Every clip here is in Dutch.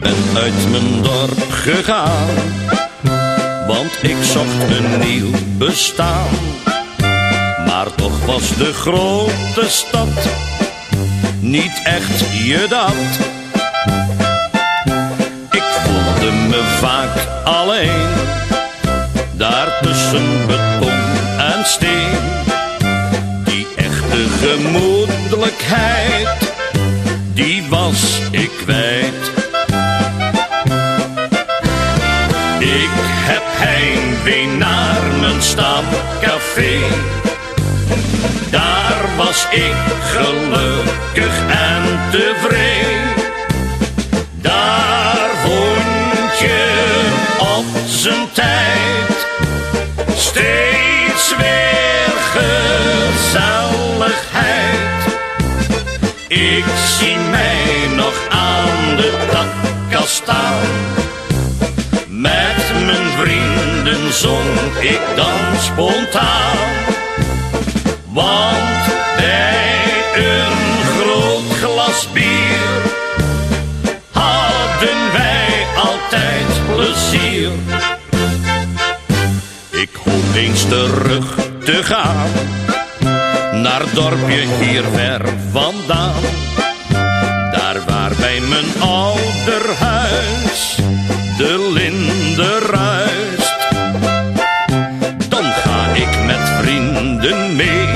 ben uit mijn dorp gegaan, want ik zocht een nieuw bestaan. Maar toch was de grote stad niet echt je dat. Ik voelde me vaak alleen, daar tussen beton en steen. Die echte gemoedelijkheid, die was ik kwijt. Ik heb heimwee naar mijn stamcafé. Daar was ik gelukkig en tevreden. Daar vond je op zijn tijd steeds weer gezelligheid. Ik zie mij nog aan de takken staan. Met mijn vrienden zong ik dan spontaan. Want bij een groot glas bier hadden wij altijd plezier. Ik hoop eens terug te gaan naar het dorpje hier ver vandaan. Daar waar bij mijn ouderhuis de linde ruist. Dan ga ik met vrienden mee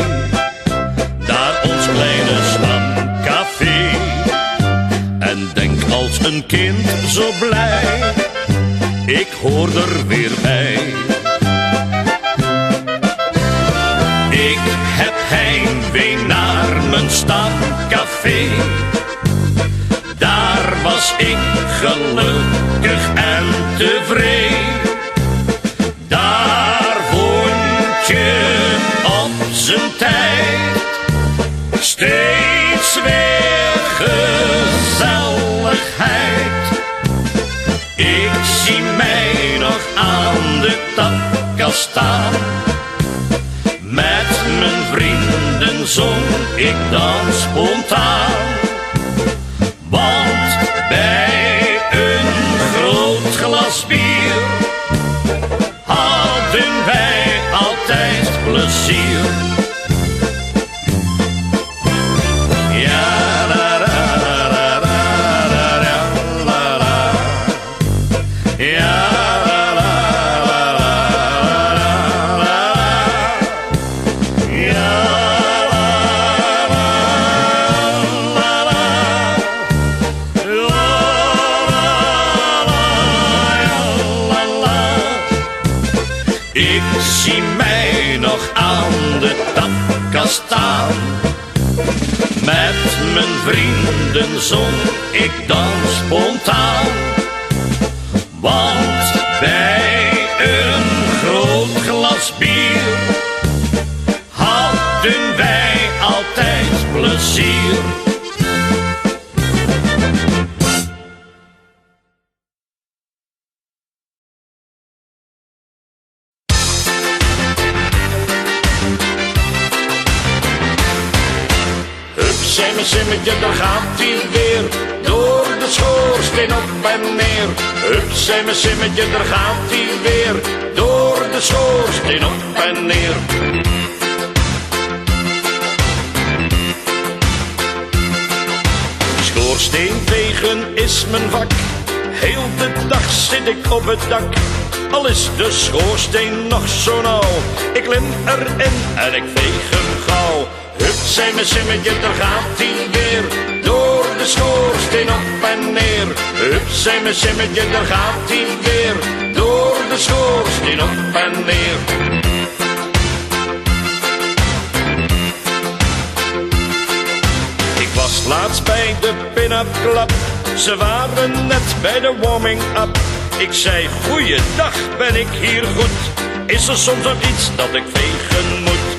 naar ons kleine stamcafé. En denk als een kind zo blij, ik hoor er weer bij. Ik heb heimwee naar mijn stamcafé. Daar was ik gelukkig en tevreden. Daar vond je op zijn tijd steeds weer gezelligheid. Ik zie mij nog aan de takken staan. Met mijn vrienden zong ik dan spontaan. Want bij een groot glas bier hadden wij altijd plezier. Ja, la, la, la, la, la, la, la, la. Ja, la, la, la, la, la, la. Ja, la, la, la, la. Ik zie mij nog aan de takken staan. Met mijn vrienden zong ik dan spontaan. Want bij een groot glas bier hadden wij altijd plezier. Simmetje, daar gaat hij weer, door de schoorsteen op en neer. Hup, simmetje, daar gaat hij weer, door de schoorsteen op en neer. Schoorsteenvegen is mijn vak, heel de dag zit ik op het dak. Al is de schoorsteen nog zo nauw, ik klim erin en ik veeg hem gauw. Hup, simmetje, daar gaat hij weer, door de schoorsteen op en neer. Hup, simmetje, daar gaat hij weer, door de schoorsteen op en neer. Ik was laatst bij de pin-up club, ze waren net bij de warming-up. Ik zei, goeiedag, ben ik hier goed? Is er soms nog iets dat ik vegen moet?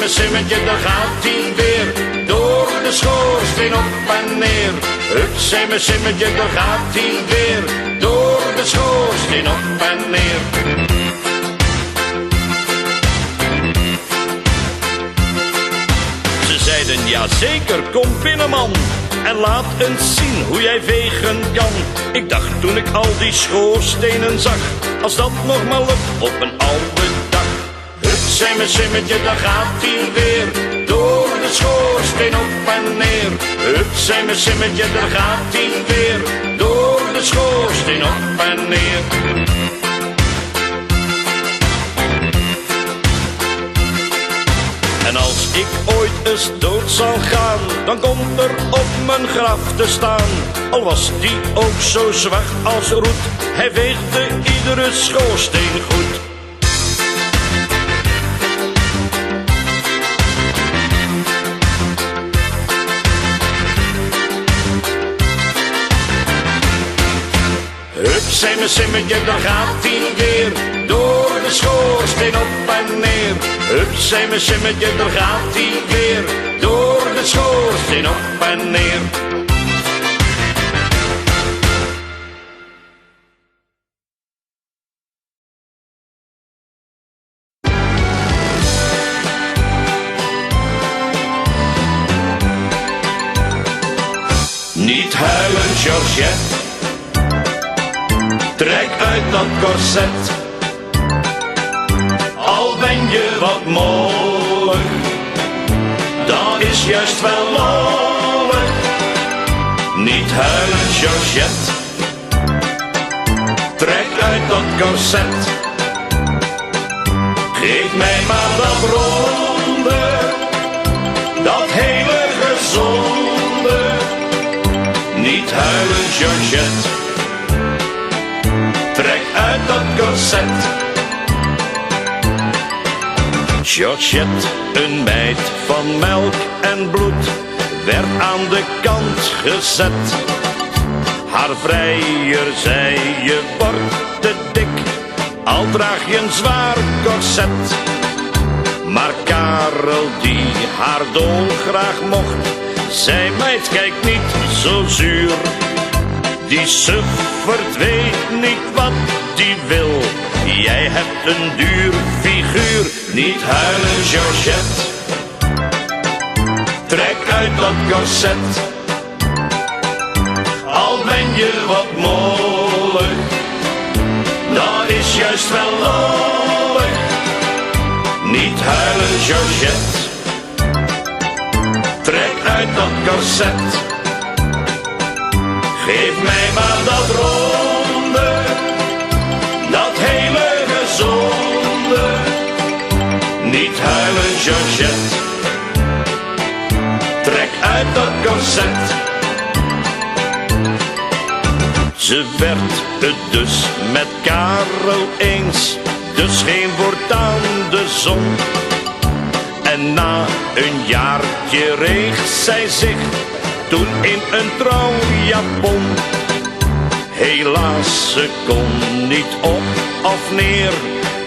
Simmetje, daar gaat hij weer, door de schoorsteen op en neer. Hup, simmetje, daar gaat hij weer, door de schoorsteen op en neer. Ze zeiden, ja zeker, kom binnen man. en laat eens zien hoe jij vegen kan. Ik dacht toen ik al die schoorstenen zag, als dat nog maar lukt op een oude dag. Hup, zei mijn simmetje, daar gaat hij weer, door de schoorsteen op en neer. Hup, zei mijn simmetje, daar gaat hij weer, door de schoorsteen op en neer. En als ik ooit eens dood zal gaan, dan komt er op mijn graf te staan. Al was die ook zo zwart als roet, hij veegde iedere schoorsteen goed. Hup, zei mijn simmetje, daar gaat hij weer, door de schoorsteen op en neer. Hup, zei mijn simmetje, daar gaat hij weer, door de schoorsteen op en neer. Niet huilen, Georgette, trek uit dat corset. Al ben je wat mollig, dat is juist wel lollig. Niet huilen, Georgette, trek uit dat corset. Geef mij maar dat ronde, dat hele gezonde. Niet huilen, Georgette, trek uit dat corset. Georgette, een meid van melk en bloed, werd aan de kant gezet. Haar vrijer zei, je wordt te dik, al draag je een zwaar corset. Maar Karel, die haar dolgraag mocht, zei, meid, kijk niet zo zuur. Die suffert weet niet wat die wil, jij hebt een duur figuur. Niet huilen, Georgette, trek uit dat corset. Al ben je wat mollig, dat is juist wel lollig. Niet huilen, Georgette, trek uit dat corset. Geef mij maar dat ronde, dat hele gezonde. Niet huilen, Georgette, trek uit dat corset. Ze werd het dus met Karel eens, dus geen voortaan de zon. En na een jaartje reeg zij zich toen in een trouwjapon. Helaas, ze kon niet op of neer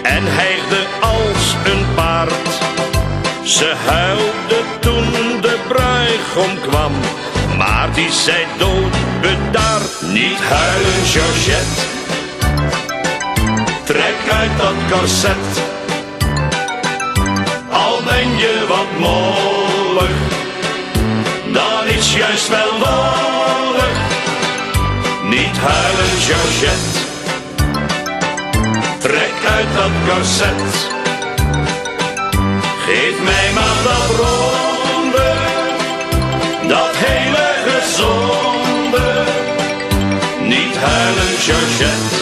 en hijgde als een paard. Ze huilde toen de bruigom kwam, maar die zei doodbedaard. Niet huilen, Georgette, trek uit dat corset. Al ben je wat mollig, dat is juist wel lollig. Niet huilen, Georgette, trek uit dat corset. Geef mij maar dat ronde, dat hele gezonde. Niet huilen, Georgette,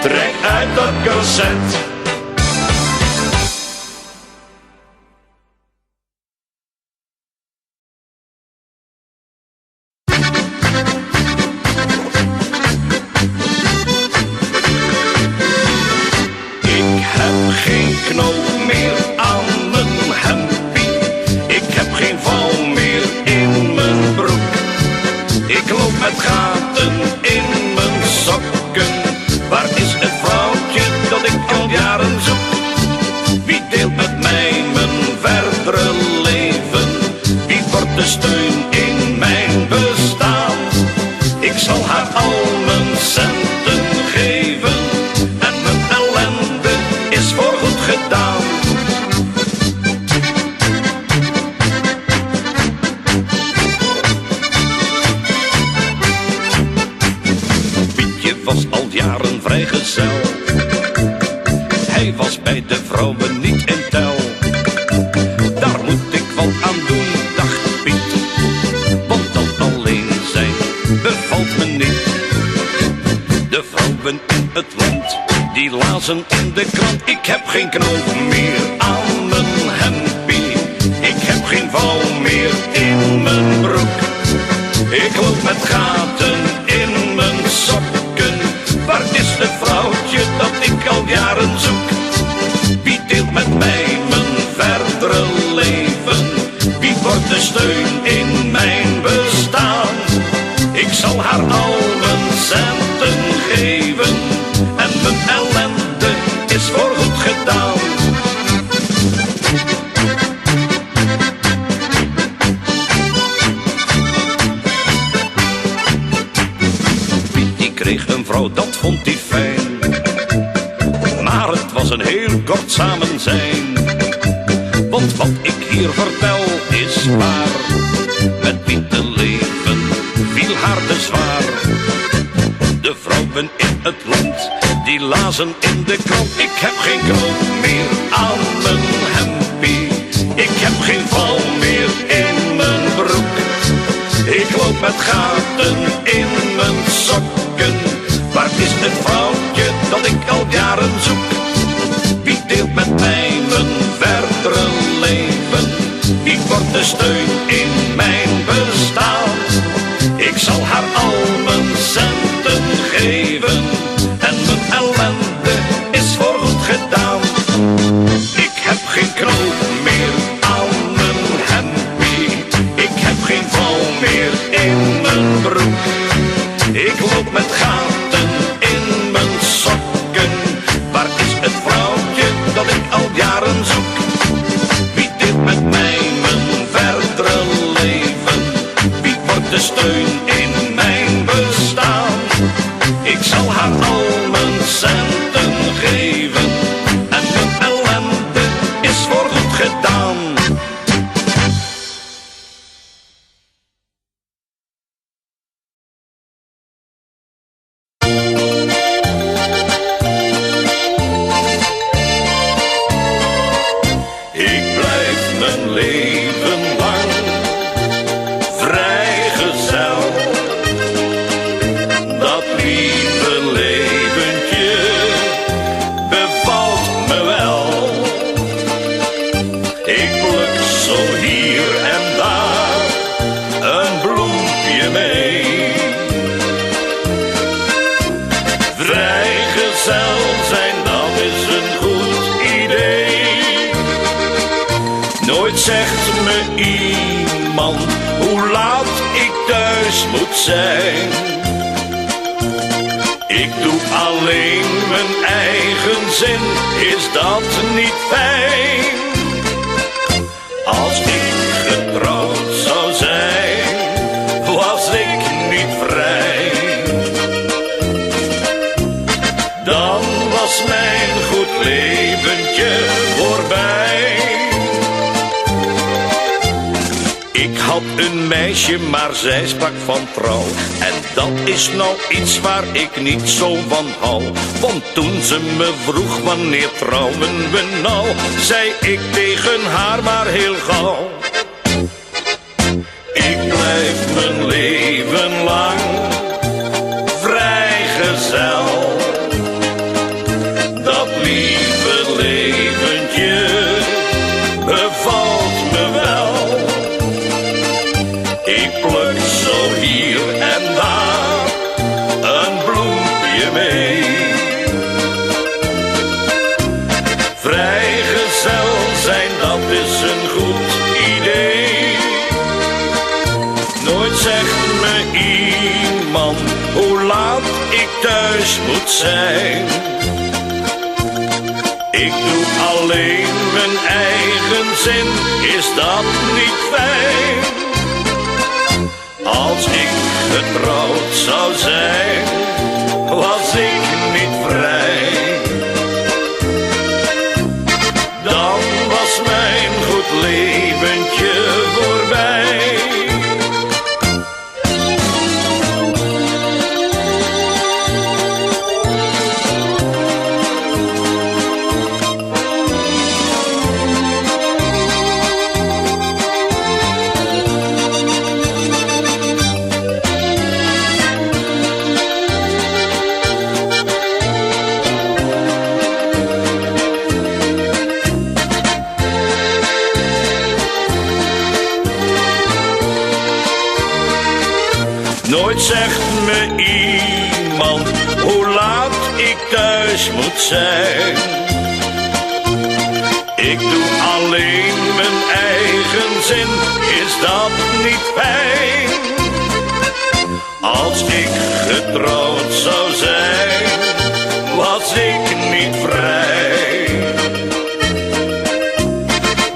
trek uit dat corset. Geen knoop meer aan mijn hempie, ik heb geen val meer in mijn broek. Ik loop met gaten in mijn sokken, waar is het vrouwtje dat ik al jaren zoek? Wie deelt met mij mijn verdere leven, wie wordt de steun in mijn bestaan? Ik zal haar al mijn centen geven en mijn ellende is voorgoed gedaan. vrijgezel. Hij was bij de vrouwen niet in tel. Daar moet ik wat aan doen, dacht Piet, want dat alleen zijn bevalt me niet. De vrouwen in het land, die lazen in de krant. Ik heb geen knoop meer aan mijn hempie, ik heb geen val meer in mijn broek. Ik loop met gaten in mijn sokken. Waar is het vrouwtje dat ik al jaren zoek? Wie deelt met mij mijn verdere leven? Wie wordt de steun in mijn bestaan? Ik zal haar al mijn centen geven en mijn ellende is voorgoed gedaan. Kreeg een vrouw, dat vond hij fijn, maar het was een heel kort samenzijn. Want wat ik hier vertel is waar, met Piet te leven viel haar te zwaar. De vrouwen in het land, die lazen in de krant. Ik heb geen knoop meer aan mijn hempie, ik heb geen val meer in mijn broek. Ik loop met gaten in mijn sokken. Waar is het vrouwtje dat ik al jaren zoek? Wie deelt met mij mijn verdere leven? Wie wordt de steun in mijn bestaan? Ik zal haar al mijn centen geven en mijn ellende is voorgoed gedaan. Ik heb geen knoop meer aan mijn hempie, ik heb geen val meer in mijn broek. Ik loop met gaten in mijn sokken. Waar is het vrouwtje dat ik al jaren zoek? Wie deelt met mij mijn verdere leven? Wie wordt de steun in mijn bestaan? Ik zal haar al mijn centen geven en mijn ellende is voorgoed gedaan. Zegt me iemand hoe laat ik thuis moet zijn. Ik doe alleen mijn eigen zin, is dat niet fijn? Als ik getrouwd zou zijn, was ik niet vrij. Dan was mijn goed leventje voorbij. Ik had een meisje, maar zij sprak van trouw. En dat is nou iets waar ik niet zo van hou. Want toen ze me vroeg wanneer trouwen we nou, zei ik tegen haar maar heel gauw: ik blijf mijn leven lang vrijgezel. Dat lieve leventje bevalt me wel. Ik pluk zo hier en daar een bloempje mee. Vrijgezel zijn, dat is een goed idee. Nooit zegt me iemand hoe laat ik thuis moet zijn. Ik doe alleen mijn eigen zin, is dat niet fijn? Als ik getrouwd zou zijn, was ik niet vrij. Dan was mijn goed leventje voorbij. Nooit zegt me iemand hoe laat ik thuis moet zijn. Ik doe alleen mijn eigen zin, is dat niet fijn? Als ik getrouwd zou zijn, was ik niet vrij.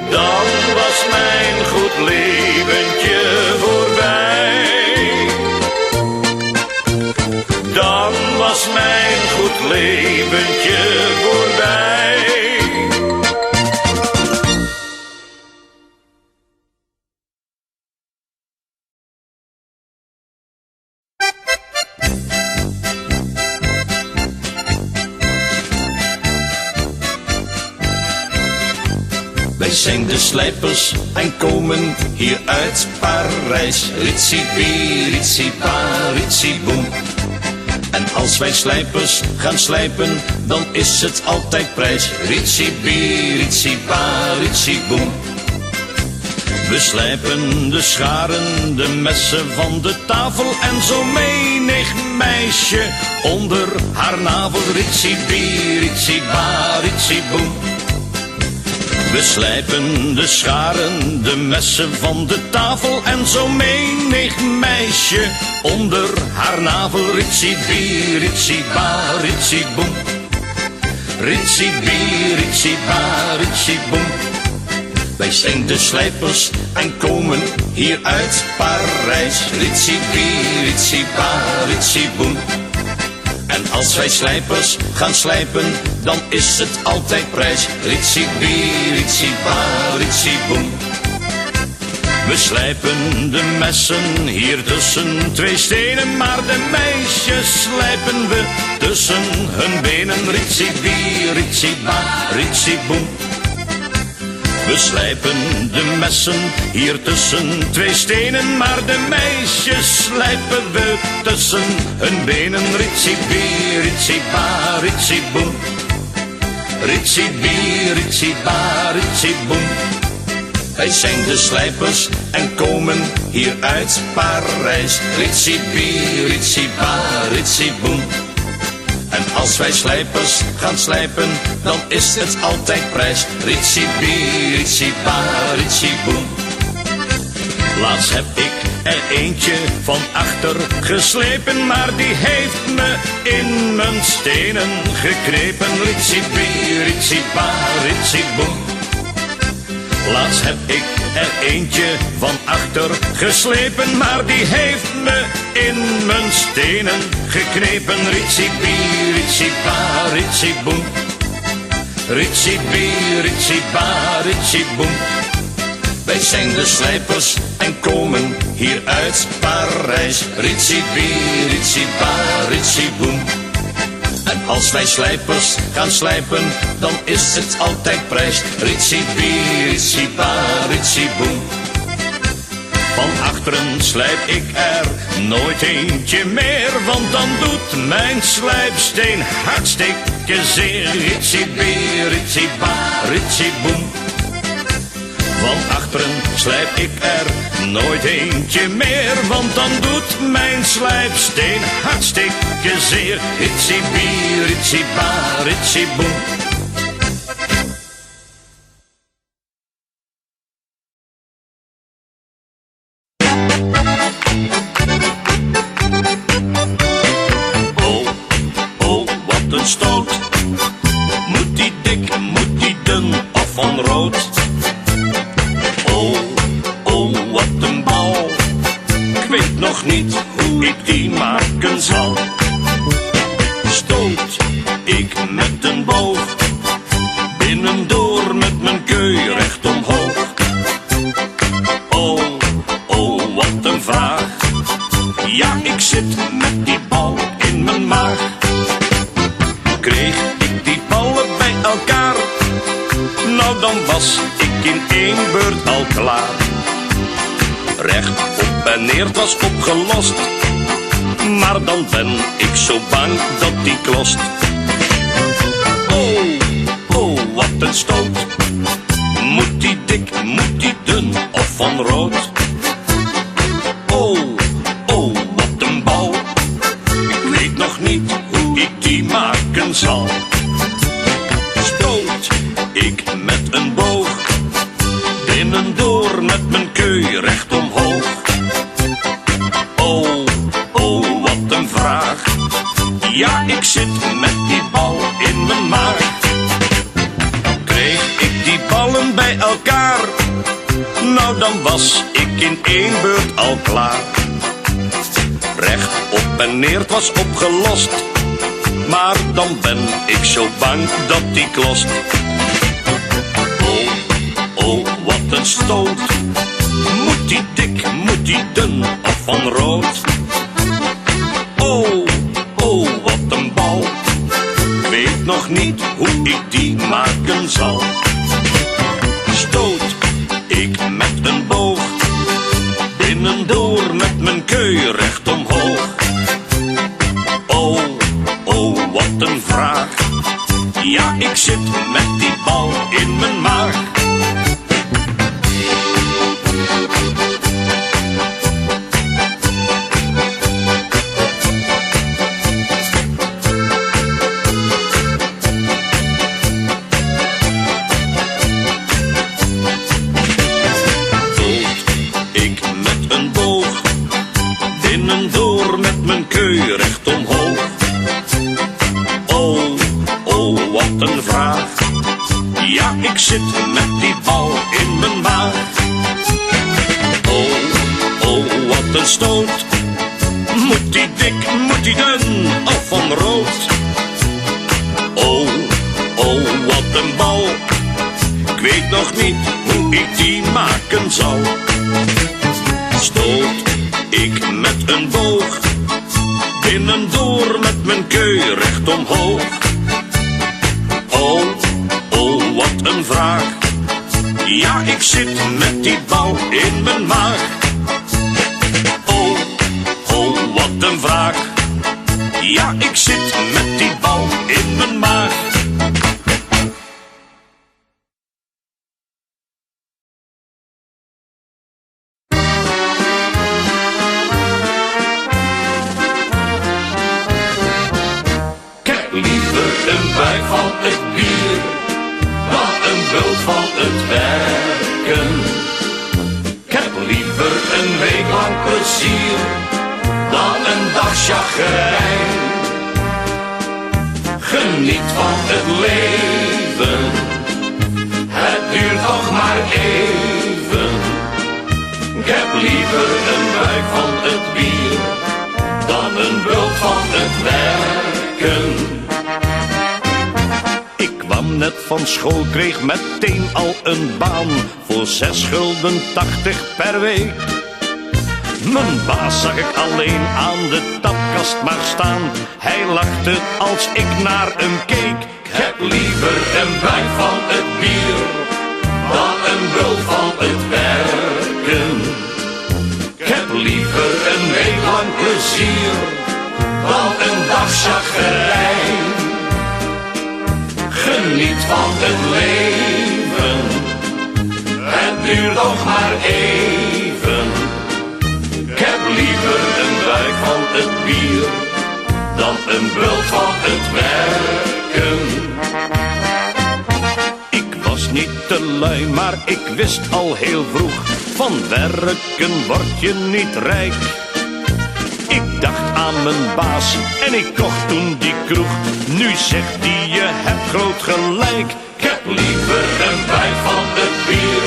Dan was mijn goed leventje voorbij. Dan was mijn goed leventje voorbij. Wij zijn de slijpers en komen hier uit Parijs. Ritsie-bie, ritsie-pa, ritsie-boem. En als wij slijpers gaan slijpen, dan is het altijd prijs. Ritsie-bie, ritsie-pa, ritsie-boem. We slijpen de scharen, de messen van de tafel en zo menig meisje onder haar navel. Ritsie-bie, ritsie-ba, ritsie-boem. We slijpen de scharen, de messen van de tafel en zo menig meisje onder haar navel. Ritsie-bie, ritsie-ba, ritsie-boem. Ritsie-bie, ritsie-ba, ritsie-boem. Wij zijn de slijpers en komen hier uit Parijs. Ritsie-bie, ritsie-ba, ritsie-boem. En als wij slijpers gaan slijpen, dan is het altijd prijs. Ritsie-bie, ritsie-ba, ritsie-boem. We slijpen de messen hier tussen twee stenen, maar de meisjes slijpen we tussen hun benen. Ritsie-bie, ritsie-ba, ritsie-boem. We slijpen de messen hier tussen twee stenen, maar de meisjes slijpen we tussen hun benen. Ritsie-bie, ritsie-ba, ritsie-boem. Ritsie-bie, ritsie-ba, ritsie-boem. Wij zijn de slijpers en komen hier uit Parijs. Ritsie-bie, ritsie-ba, ritsie-boem. En als wij slijpers gaan slijpen, dan is het altijd prijs. Ritsie-bie, ritsie-ba, ritsie-boem. Laatst heb ik er eentje van achter geslepen, maar die heeft me in mijn stenen geknepen. Ritsie-bie, ritsie-ba, ritsie-boem. Laatst heb ik er eentje van achter geslepen, maar die heeft me in mijn stenen geknepen. Ritsie-bie, ritsie-ba, ritsie-boem. Ritsie-bie, ritsie-ba, ritsie-boem. Wij zijn de slijpers en komen hier uit Parijs. Ritsie-bie, ritsie-ba, ritsie-boem. En als wij slijpers gaan slijpen, dan is het altijd prijs. Ritsie-bie, ritsie-ba, ritsie-boem. Van achteren slijp ik er nooit eentje meer, want dan doet mijn slijpsteen hartstikke zeer. Ritsie-bie, ritsie-ba, ritsie-boem. Van achteren slijp ik er nooit eentje meer, want dan doet mijn slijpsteen hartstikke zeer. Ritsie-bie, ritsie-ba, ritsie-boem. Oh, oh, wat een stoot. Moet die dik, moet die dun of van rood? Oh, oh, wat een bal. Ik weet nog niet hoe ik die maken zal. Stoot ik met een boog, binnendoor met mijn keu recht omhoog. Oh, oh, wat een vraag. Ja, ik zit met die bal in mijn maag. Kreeg ik die ballen bij elkaar, nou dan was ik in één beurt al klaar. Recht op en neer, het was opgelost, maar dan ben ik zo bang dat die klost. Oh, oh, wat een stoot. Moet die dik, moet die dun of van rood? Oh, oh, wat een zal. Stoot ik met een boog, binnendoor met mijn keu recht omhoog. Oh, oh, wat een vraag. Ja, ik zit met die bal in mijn maag. Kreeg ik die ballen bij elkaar, nou dan was ik in één beurt al klaar. Recht op en neer, het was opgelost, maar dan ben ik zo bang dat die klost. Oh, oh, wat een stoot. Moet die dik, moet die dun of van rood? Oh, oh, wat een bal. Ik weet nog niet hoe ik die maken zal. Stoot ik met een boog, binnendoor met mijn keu recht omhoog. Oh, oh, wat een vraag. Ja, ik zit met die bal in mijn maag. Binnendoor met mijn keu recht omhoog. Oh, oh, wat een vraag. Ja, ik zit met die bal in mijn maag. Oh, oh, wat een stoot. Moet die dik, moet die dun of van rood? Oh, oh, wat een bal. Ik weet nog niet hoe ik die maken zal. Stoot ik met een boog, binnendoor met mijn keu recht omhoog. Oh, oh, wat een vraag. Ja, ik zit met die bal in mijn maag. Oh, oh, wat een vraag. Ja, ik zit met die bal in mijn maag. Een buik van het bier, dan een bult van het werken. Ik heb liever een week lang plezier, dan een dag chagrijn. Geniet van het leven, het duurt toch maar even. Ik heb liever een buik van het bier, dan een bult van het werken. Net van school, kreeg meteen al een baan voor 6,80 gulden per week. Mijn baas zag ik alleen aan de tapkast maar staan. Hij lachte als ik naar hem keek. Ik heb liever een buik van het bier, dan een bult van het werken. Ik heb liever een week lang plezier, dan een dag chagrijn. Geniet van het leven, het duurt nog maar even. Ik heb liever een buik van het bier, dan een bult van het werken. Ik was niet te lui, maar ik wist al heel vroeg, van werken word je niet rijk. Ik dacht aan mijn baas en ik kocht toen die kroeg. Nu zegt die je hebt groot gelijk. Ik heb liever een buik van het bier,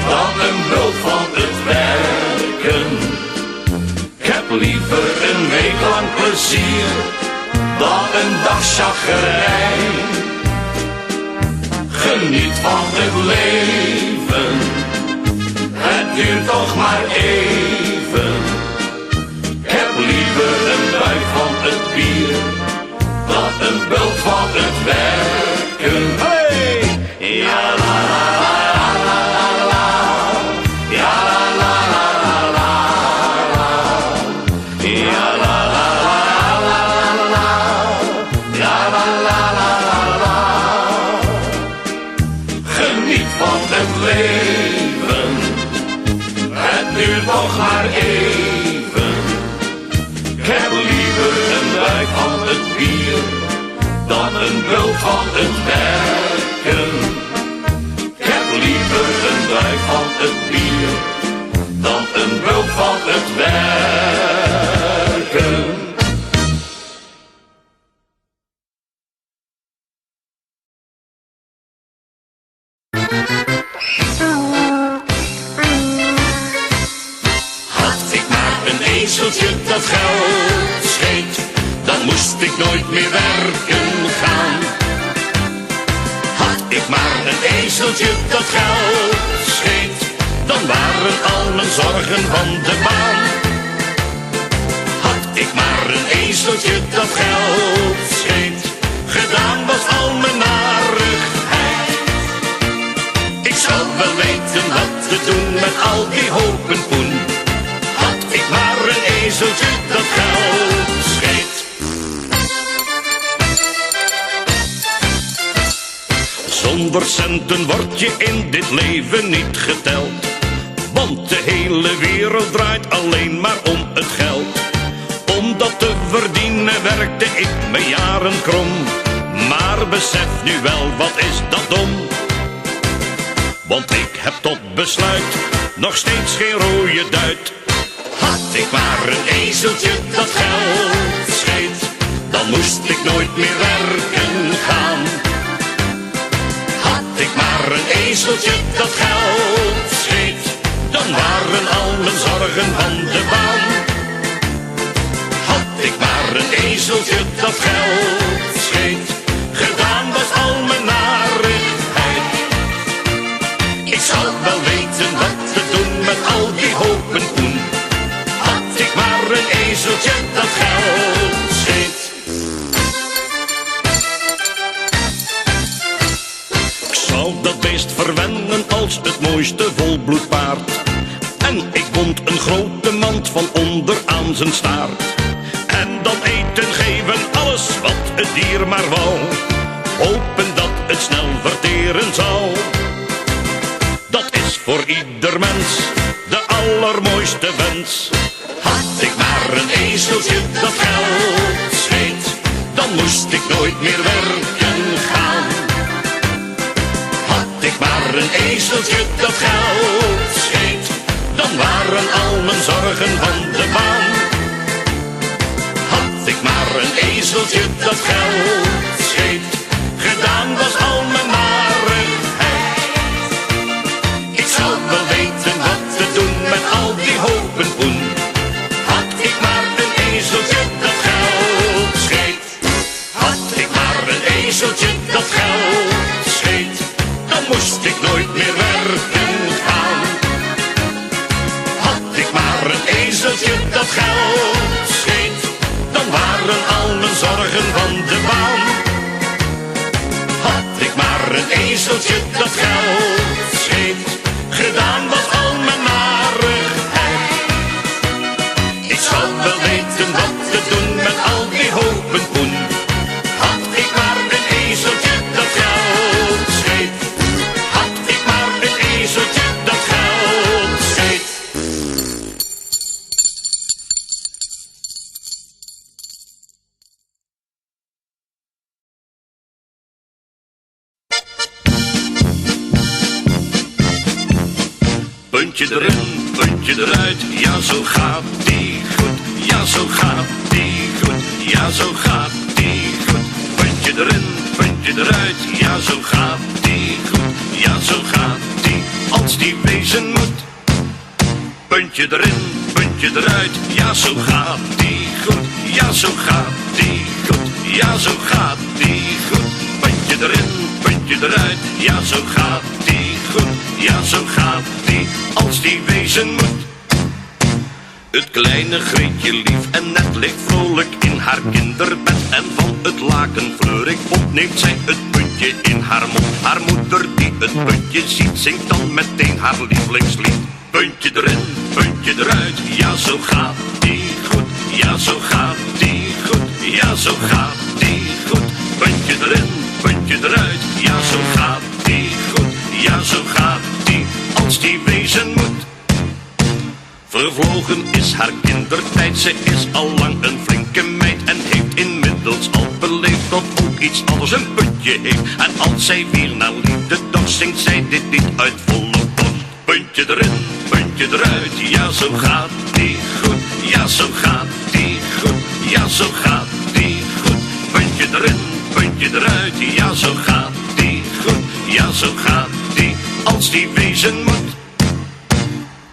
dan een bult van het werken. Ik heb liever een week lang plezier, dan een dag chagrijn. Geniet van het leven, het duurt toch maar even. Ik heb liever een buik van het bier, dan een bult van het werken. Hey! Ja la la la la la, ja la la la la la, ja la la la la la, ja la la la la la. Geniet van het leven, het duurt nog maar even. Ik heb liever een buik van het bier, dan een bul van het werken. Ik heb liever een druif van het bier dan een bul van het werken. Had ik maar een ezeltje dat geld scheet, dan moest ik nooit meer werken gaan. Had ik maar een ezeltje dat geld scheet, dan waren al mijn zorgen van de baan. Had ik maar een ezeltje dat geld scheet, gedaan was al mijn narigheid. Ik zou wel weten wat te doen met al die hopen poen. Had ik maar een ezeltje dat geld scheet. Zonder centen word je in dit leven niet geteld, want de hele wereld draait alleen maar om het geld. Om dat te verdienen werkte ik me jaren krom, maar besef nu wel, wat is dat dom. Want ik heb tot besluit nog steeds geen rode duit. Had ik maar een ezeltje dat geld scheet, dan moest ik nooit meer werken gaan. Had ik maar een ezeltje dat geld scheet, dan waren al mijn zorgen van de baan. Had ik maar een ezeltje dat geld scheet, gedaan was al mijn narigheid. Ik zou wel weten wat te doen met al die hopen poen. Had ik maar een ezeltje dat geld scheet. Ik zou dat beest verwennen als het mooiste volbloedpaard, en ik bond een grote mand van onder aan zijn staart. En dan eten geven, alles wat het dier maar wou, hopen dat het snel verteren zou. Dat is voor ieder mens de allermooiste wens. Had ik maar een ezeltje dat geld scheet, dan moest ik nooit meer werken gaan. Had ik maar een ezeltje dat geld scheet, dan waren al mijn zorgen van de baan. Had ik maar een ezeltje dat geld scheet, gedaan was al mijn narigheid. Ik zou wel weten wat te doen met al die hopen poen. Had ik maar een ezeltje dat geld scheet. Had ik maar een ezeltje dat geld scheet, dan moest ik nooit meer werken gaan. Had ik maar een ezeltje dat geld scheet, dan waren al mijn zorgen van de baan. Had ik maar een ezeltje dat geld scheet, gedaan was al mijn narigheid. Ik zou wel weten wat te doen met al die hopen poen. Had ik maar een ezeltje dat geld scheet. Had ik maar een ezeltje dat geld scheet. Puntje erin, puntje eruit, ja zo gaat die goed. Ja zo gaat die goed, ja zo gaat die goed. Puntje erin, puntje eruit, ja zo gaat die goed. Ja zo gaat die, als die wezen moet. Puntje erin, puntje eruit, ja zo gaat die goed. Ja zo gaat die goed, ja zo gaat die goed. Puntje erin, puntje eruit, ja zo gaat die goed. Ja zo gaat die, als die wezen moet. Het kleine Greetje lief en net ligt vrolijk in haar kinderbed. En van het laken fleurig opneemt zij het puntje in haar mond. Haar moeder die het puntje ziet, zingt dan meteen haar lievelingslied. Puntje erin, puntje eruit, ja zo gaat die goed. Ja zo gaat die goed, ja zo gaat die goed. Puntje erin, puntje eruit, ja zo gaat die goed. Ja zo gaat die, als die wezen moet. Vervlogen is haar kindertijd, ze is al lang een flinke meid en heeft inmiddels al beleefd tot ook iets anders een puntje heeft. En als zij weer naar liefde, dan zingt zij dit niet uit volle mond. Puntje erin, puntje eruit, ja zo gaat die goed. Ja zo gaat die goed, ja zo gaat die goed. Puntje erin, puntje eruit, ja zo gaat die goed. Ja zo gaat die, als die wezen moet.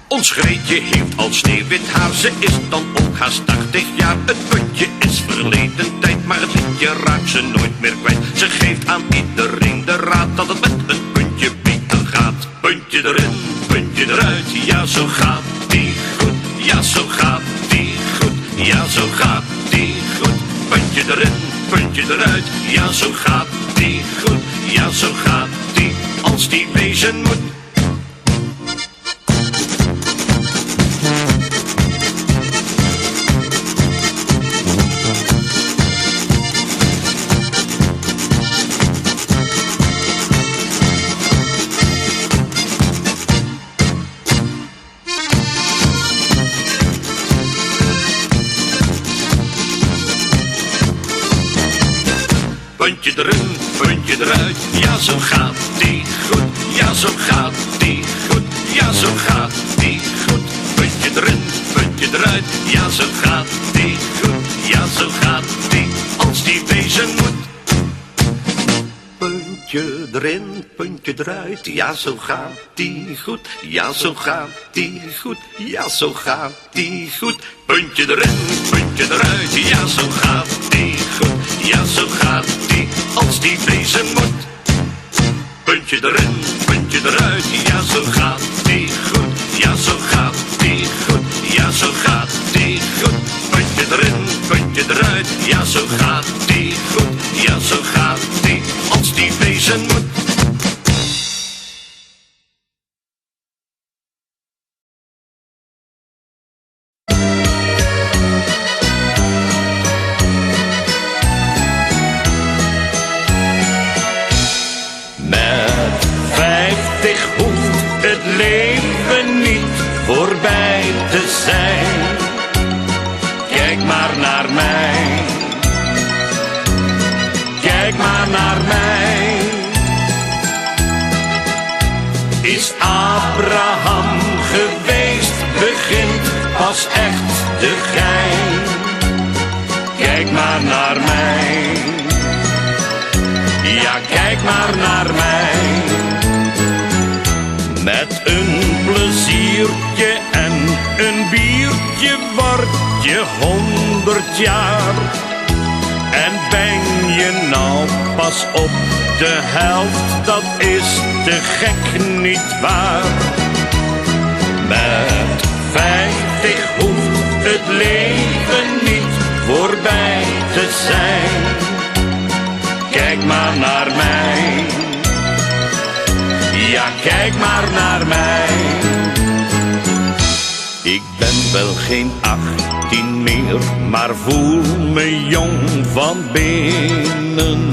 Ons Greetje heeft al sneeuwwit haar, ze is dan ook haast 80 jaar. Het puntje is verleden tijd, maar het liedje raakt ze nooit meer kwijt. Ze geeft aan iedereen de raad dat het met een puntje beter gaat. Puntje erin, puntje eruit, ja zo gaat die goed. Ja zo gaat die goed, ja zo gaat die goed. Puntje erin, puntje eruit, ja zo gaat die goed. Ja zo gaat die, als die wezen moet. Puntje erin, puntje eruit, ja zo gaat die goed. Ja zo gaat die goed, ja zo gaat die goed. Puntje erin, puntje eruit, ja zo gaat die goed. Ja zo gaat die, als die wezen moet. Puntje erin, puntje eruit, ja zo gaat die goed. Ja zo gaat die goed, ja zo gaat die goed. Puntje erin, puntje eruit, ja zo gaat die goed. Ja zo gaat die, als die wezen moet. Puntje erin, puntje eruit, ja zo gaat die goed. Ja zo gaat die goed, ja zo gaat die goed. Puntje erin, puntje eruit, ja zo gaat die goed. Ja zo gaat die, als die wezen moet. Met 50 hoeft het leven niet voorbij te zijn. Kijk maar naar mij. Kijk maar naar mij. Is Abraham geweest, begint pas echt de gein. Kijk maar naar mij. Ja, kijk maar naar mij. Met een pleziertje en een biertje word je 100 jaar. En ben je nou pas op de helft, dat is te gek niet waar. Met 50 hoeft het leven niet voorbij te zijn. Kijk maar naar mij. Ja, kijk maar naar mij. Ik ben wel geen 18 meer, maar voel me jong van binnen.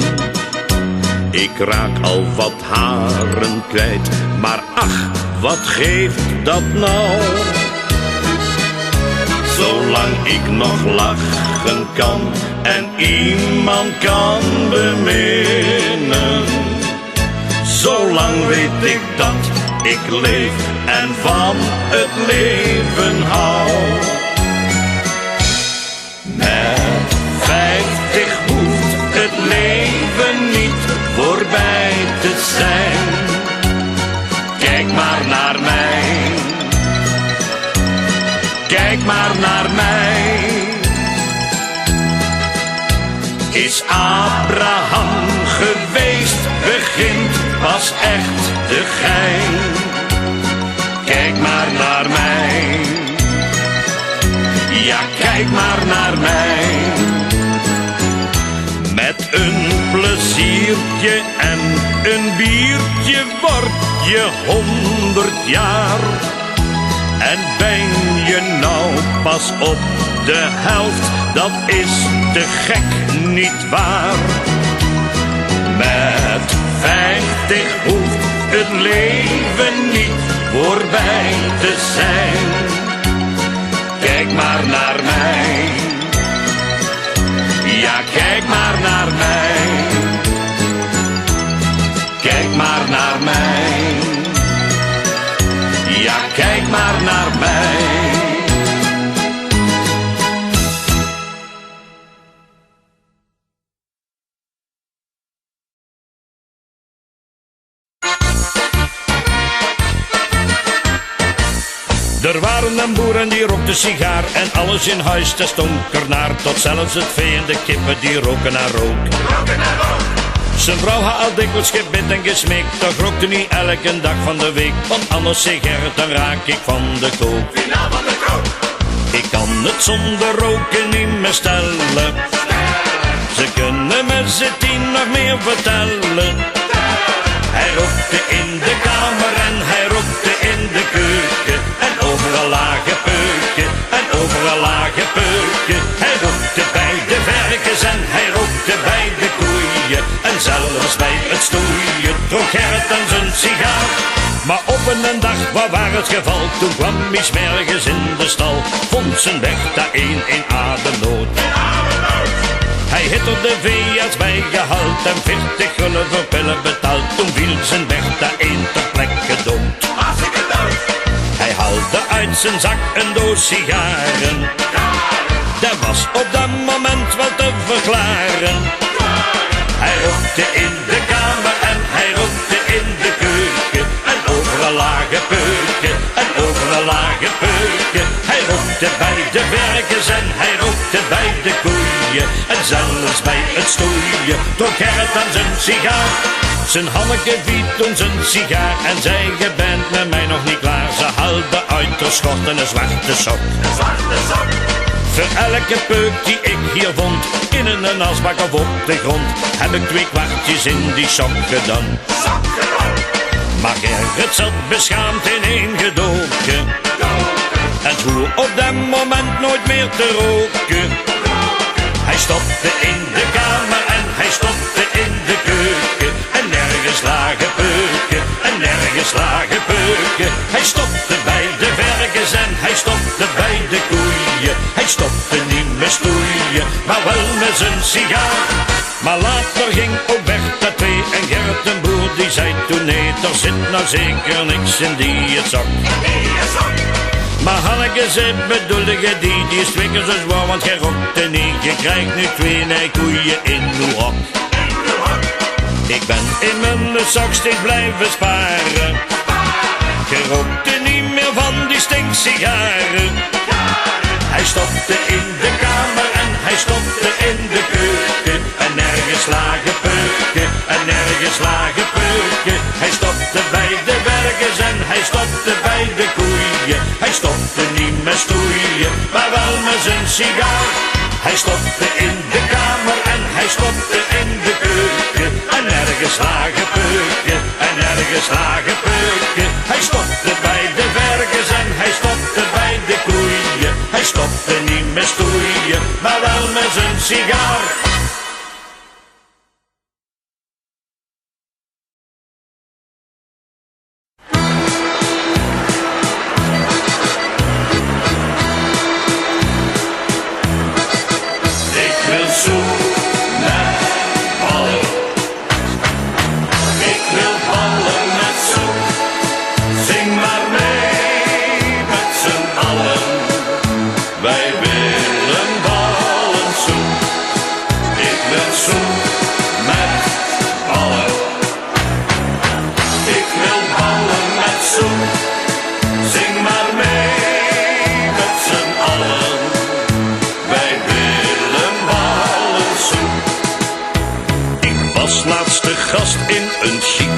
Ik raak al wat haren kwijt, maar ach, wat geeft dat nou? Zolang ik nog lachen kan en iemand kan beminnen, zolang weet ik dat ik leef en van het leven hou. Met 50 hoeft het leven niet voorbij te zijn. Kijk maar naar mij. Kijk maar naar mij. Is Abraham geweest, begint pas echt de gein. Kijk maar naar mij. Ja, kijk maar naar mij. Met een pleziertje en een biertje word je 100 jaar. En ben je nou pas op de helft, dat is te gek niet waar. Met 50 hoeft het leven niet voorbij te zijn. Kijk maar naar mij. Ja, kijk maar naar mij. waren een boer en die rookte sigaar. En alles in huis, dat stonk ernaar. Tot zelfs het vee en de kippen, die roken naar rook. Zijn vrouw had al dikwijls gebid en gesmeekt. Toch rookte niet elke dag van de week. Want anders zeg Gerrit, dan raak ik van de kook. Finaal van de kook. Ik kan het zonder roken niet meer stellen. Ze kunnen me z'n 10 nog meer vertellen. Hij rookte in de kamer en hij rookte in de keuken. En overal lagen peuken, en overal lagen peuken. Hij rookte bij de varkens en hij rookte bij de koeien. En zelfs bij het stoeien trok Gerrit dan zijn sigaar. Maar op een dag, waar was het geval? Toen kwam hij 's morgens in de stal. Vond zijn weg daarin in ademnood. Hij had er de veearts bij gehaald en 40 gulden voor pillen betaald. Toen viel zijn weg daarin ter plekke dood. Hij haalde uit zijn zak een doos sigaren. Dat was op dat moment wel te verklaren. Hij rookte in de kamer en hij rookte in de keuken. En overal lagen peuken, en overal lagen peuken. Hij rookte bij de varkens en hij rookte bij de koeien. En zelfs bij het stoeien trok Gerrit aan zijn sigaar. Zijn Hanneke viet toen zijn sigaar en zei: je bent met mij nog niet klaar. Ze haalde uit haar schort en een zwarte sok. Voor elke peuk die ik hier vond, in een asbak of op de grond, heb ik 2 kwartjes in die sok gedaan. Maar Gerrit zat beschaamd ineengedoken en zwoer op dat moment nooit meer te roken. Hij stopte in de kamer en hij stopte in de keuken. En nergens lagen peuken, en nergens lagen peuken. Hij stopte bij de varkens en hij stopte bij de koeien. Hij stopte niet met stoeien, maar wel met zijn sigaar. Maar later ging ook Bertha 2 en Gerrit een boer die zei toen: nee, er zit nou zeker niks in die zak. Maar Hanneke zei: bedoelde je die is 2 keer zo zwaar, want jij rookte niet. Je krijgt nu 2 koeien in uw hok. Ik ben in mijn zak steeds blijven sparen. Je rookte niet meer van die stinksigaren. Hij stopte in de kamer en hij stopte in de keuken. En nergens lagen peuken, en nergens lagen peuken. Hij stopte bij de varkens en hij stopte bij de koeien. Hij stopte niet met stoeien, maar wel met zijn sigaar. Hij stopte in de kamer en hij stopte in de keuken. En nergens lagen peuken, en nergens lagen peuken. Hij stopte bij de varkens en hij stopte bij de koeien. Hij stopte niet met stoeien, maar wel met zijn sigaar.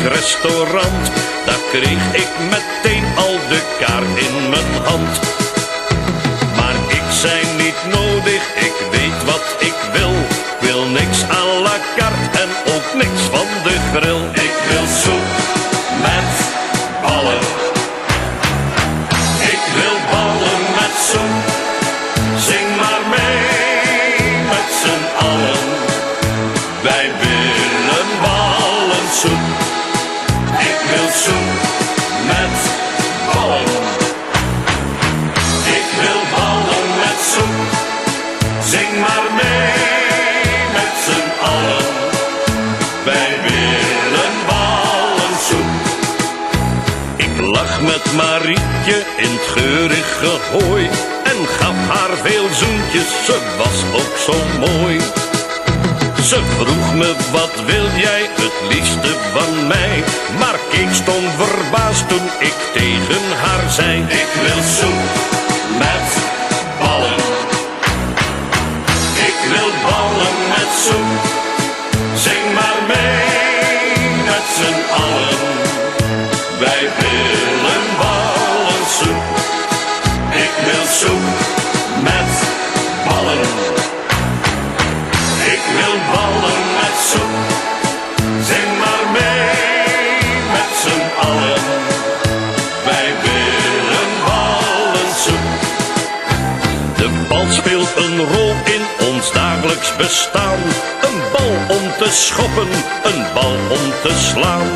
Restaurant, daar kreeg ik meteen al de kaart in mijn hand. Maar ik zei niet nodig, ik weet wat ik wil. Ik wil niks à la carte en ook niks van de grill. Ik wil soep met ballen. Ik wil ballen met soep. Zing maar mee met z'n allen. Wij willen ballensoep. Ik wil soep met ballen. Ik wil ballen met soep. Zing maar mee met z'n allen. Wij willen ballensoep. Ik lag met Marietje in het geurige hooi en gaf haar veel zoentjes, ze was ook zo mooi. Ze vroeg me wat wil jij het liefste van mij, maar ik stond verbaasd toen ik tegen haar zei: ik wil soep met ballen. Ik wil ballen met soep. Zing maar mee met z'n allen. Wij willen ballensoep. Ik wil soep met ballen. Ik wil ballen met soep. Zing maar mee met z'n allen. Wij willen ballensoep. De bal speelt een rol in ons dagelijks bestaan. Een bal om te schoppen, een bal om te slaan.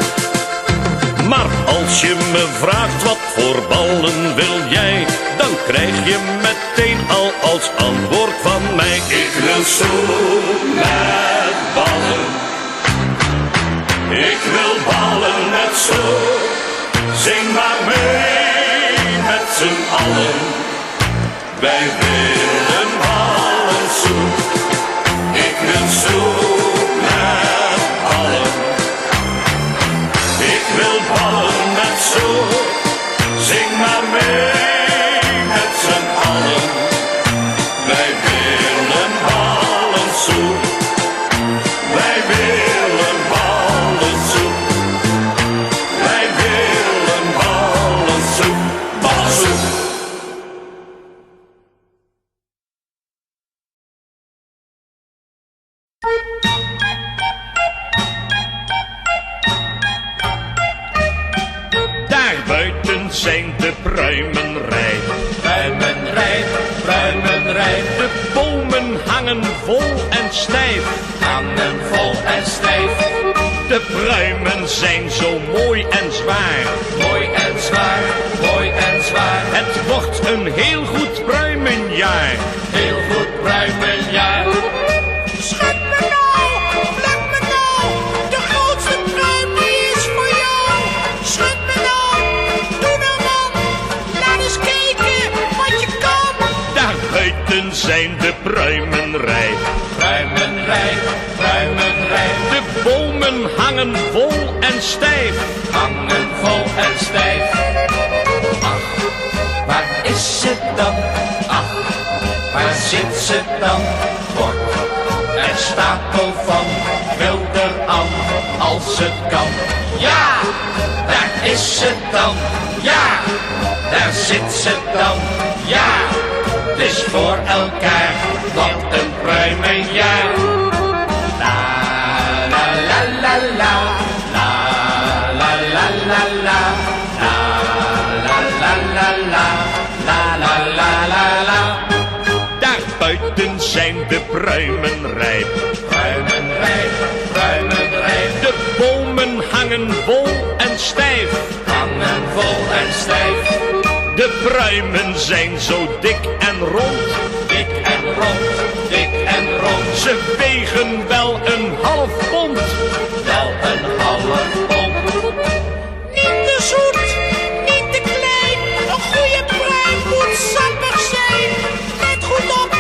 Maar als je me vraagt wat voor ballen wil jij, dan krijg je meteen al als antwoord van mij: ik wil soep met ballen. Ik wil ballen met soep. Zing maar mee met z'n allen. Wij willen ballensoep. Ik wil soep met ballen. Ik wil ballen met soep. Zing maar mee met z'n allen. Wij willen ballensoep. Wij willen ballensoep. Wij willen ballensoep. Ballensoep. Daar buiten zijn de pruimen rijp. Pruimen rijp, pruimen rijp. De bomen hangen vol en stijf. Hangen vol en stijf. De pruimen zijn zo mooi en zwaar. Mooi en zwaar, mooi en zwaar. Het wordt een heel goed pruimenjaar. Heel goed pruimenjaar. Schud me nou, pluk me nou, de grootste pruim die is voor jou. Schud me nou, doe nou man, laat eens kijken wat je kan. Daar buiten zijn de pruimen rijp. Pruimen rijp, pruimen rijp. De bomen hangen vol en stijf. Hangen vol en stijf. Ach, waar is ze dan? Ach, waar zit ze dan? Kort en stapel van wilderaan, als het kan. Ja, daar is ze dan. Ja, daar zit ze dan. Ja, het is voor elkaar, wat een pruimenjaar. La la la la la, la la la la la, la la la la la, la la la la la. Daar buiten zijn de pruimen rijp. Pruimen rijp, pruimen rijp. De bomen hangen vol en stijf. Hangen vol en stijf. De pruimen zijn zo dik en rond. Dik en rond, dik en rond. Ze wegen wel een half pond. Wel een halve pond. Niet te zoet, niet te klein, een goede pruim moet sappig zijn. Let goed op,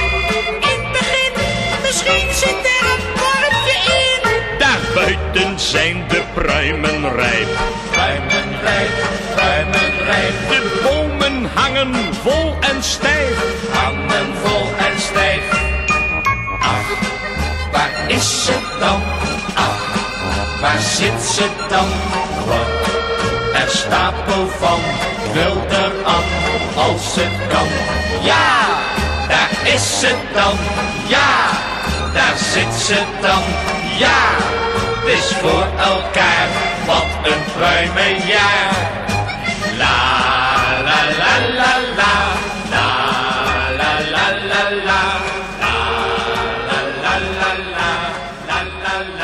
in het begin, misschien zit er een wormpje in. Daar buiten zijn de pruimen rijp. Pruimen rijp, pruimen rijp. De bomen hangen vol en stijf. Hangen vol en stijf. Ach, waar is ze dan? Ach, waar zit ze dan? Wat er stapel van wilderaan, als het kan. Ja, daar is ze dan. Ja, daar zit ze dan. Ja, het is voor elkaar, wat een pruimenjaar. La la la la la, la la la la la, la la la la la, la la la la la la,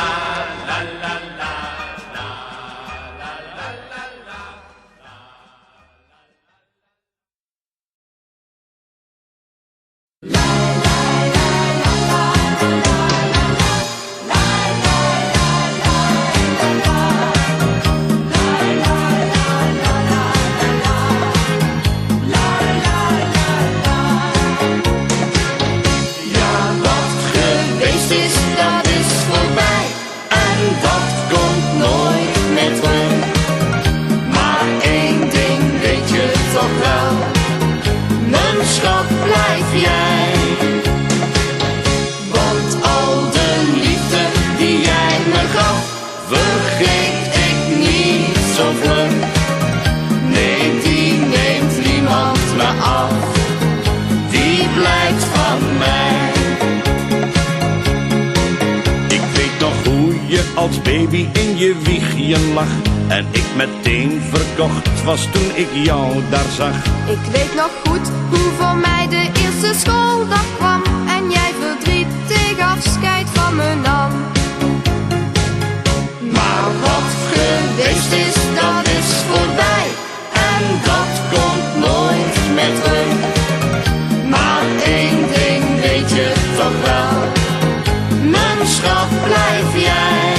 la la la la la. La je als baby in je wiegje lag. En ik meteen verkocht was toen ik jou daar zag. Ik weet nog goed hoe voor mij de eerste schooldag kwam en jij verdrietig afscheid van me nam. Maar wat geweest is, dat is voorbij en dat komt nooit meer terug. Maar één ding weet je toch wel, mijn schat blijf jij.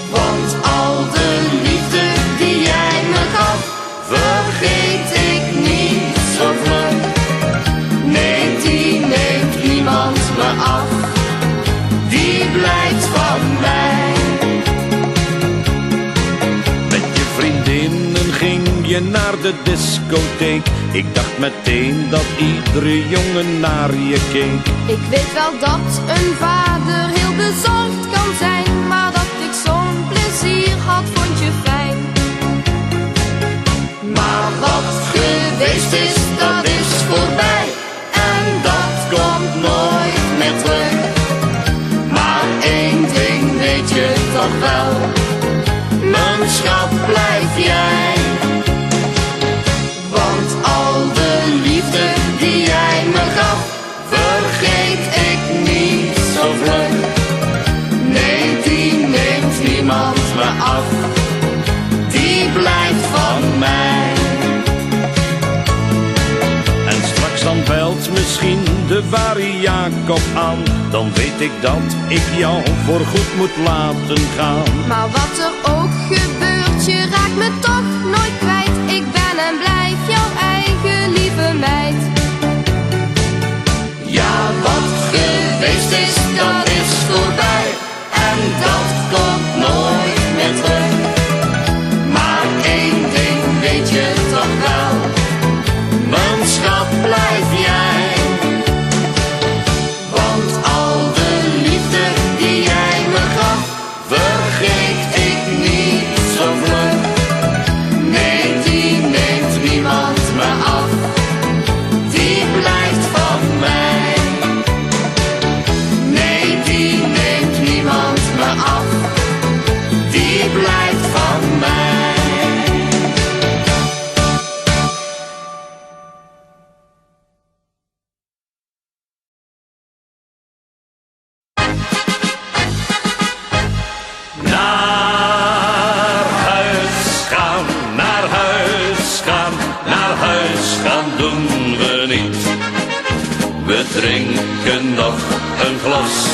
Want al de liefde die jij me gaf, vergeet ik niet zo vlug. Nee, die neemt niemand me af, die blijft van mij. Met je vriendinnen ging je naar de discotheek. Ik dacht meteen dat iedere jongen naar je keek. Ik weet wel dat een vader heel bezorgd kan zijn, maar dat ik zo'n plezier had, vond je fijn. Maar wat geweest is, dat is voorbij en dat komt nooit meer terug. Maar één ding weet je toch wel, mijn schat blijf jij. Want al de liefde die jij me gaf, vergeet ik niet zo vlug. Nee, die neemt niemand me af, die blijft van mij. En straks dan belt misschien de ware Jacob aan. Dan weet ik dat ik jou voorgoed moet laten gaan. Maar wat er ook gebeurt, je raakt me toch nooit kwijt. Ik ben en blijf jouw eigen lieve meid. Ja, wat geweest is, dat is voorbij en dat komt nooit meer terug. Maar één ding weet je toch wel, mijn schat blijf jij. Want al de liefde die jij me gaf, vergeet ik niet zo vlug. Nee, die neemt niemand me af, die blijft van mij. Nee, die neemt niemand me af, die blijft van mij. Naar huis gaan, naar huis gaan, naar huis gaan doen we niet. We drinken nog een glas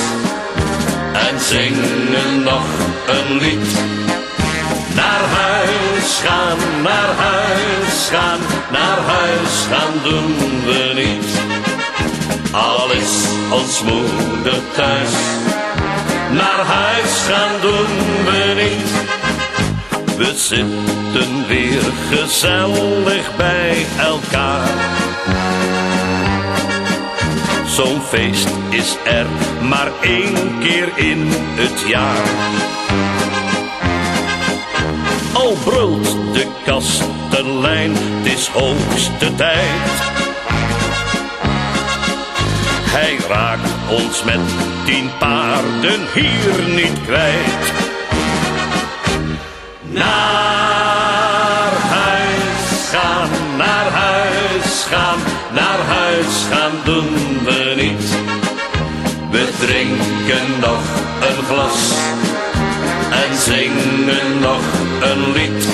en zingen nog een lied. Naar huis gaan, naar huis gaan, naar huis gaan doen we niet. Al is ons moeder thuis, naar huis gaan doen we niet. We zitten weer gezellig bij elkaar. Zo'n feest is er maar één keer in het jaar. Al brult de kastelein, het is hoogste tijd. Hij raakt ons met 10 paarden hier niet kwijt. Naar huis gaan, naar huis gaan, naar huis gaan doen we niet. We drinken nog een glas en zingen nog een lied.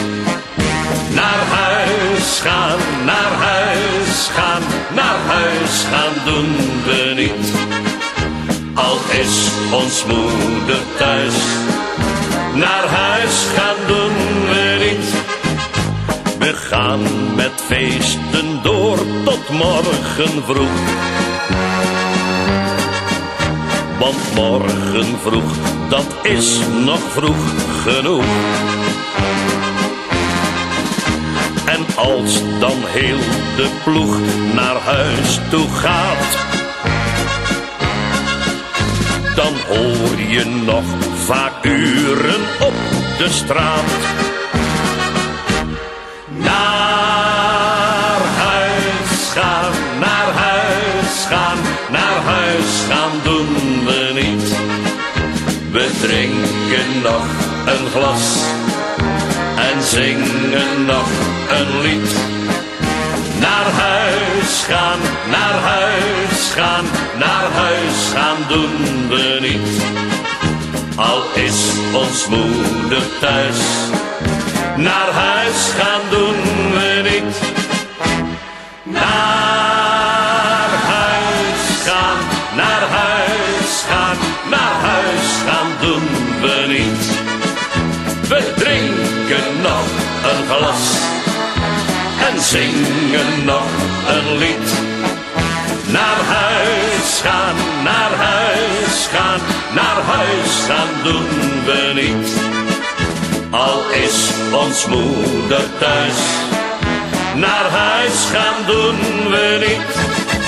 Naar huis gaan, naar huis gaan, naar huis gaan doen we niet. Al is ons moeder thuis, naar huis gaan doen we niet. We gaan met feesten door tot morgen vroeg. Want morgen vroeg, dat is nog vroeg genoeg. En als dan heel de ploeg naar huis toe gaat, dan hoor je nog vaak uren op de straat. Naar huis gaan, naar huis gaan, naar huis gaan doen we niet. We drinken nog een glas en zingen nog een lied. Naar huis gaan, naar huis gaan, naar huis gaan doen we niet. Al is ons moeder thuis, naar huis gaan doen we niet. Naar huis gaan, naar huis gaan, naar huis gaan doen we niet. We drinken nog een glas en zingen nog een lied. Naar huis gaan, naar huis gaan, naar huis gaan doen we niet. Al is ons moeder thuis, naar huis gaan doen we niet.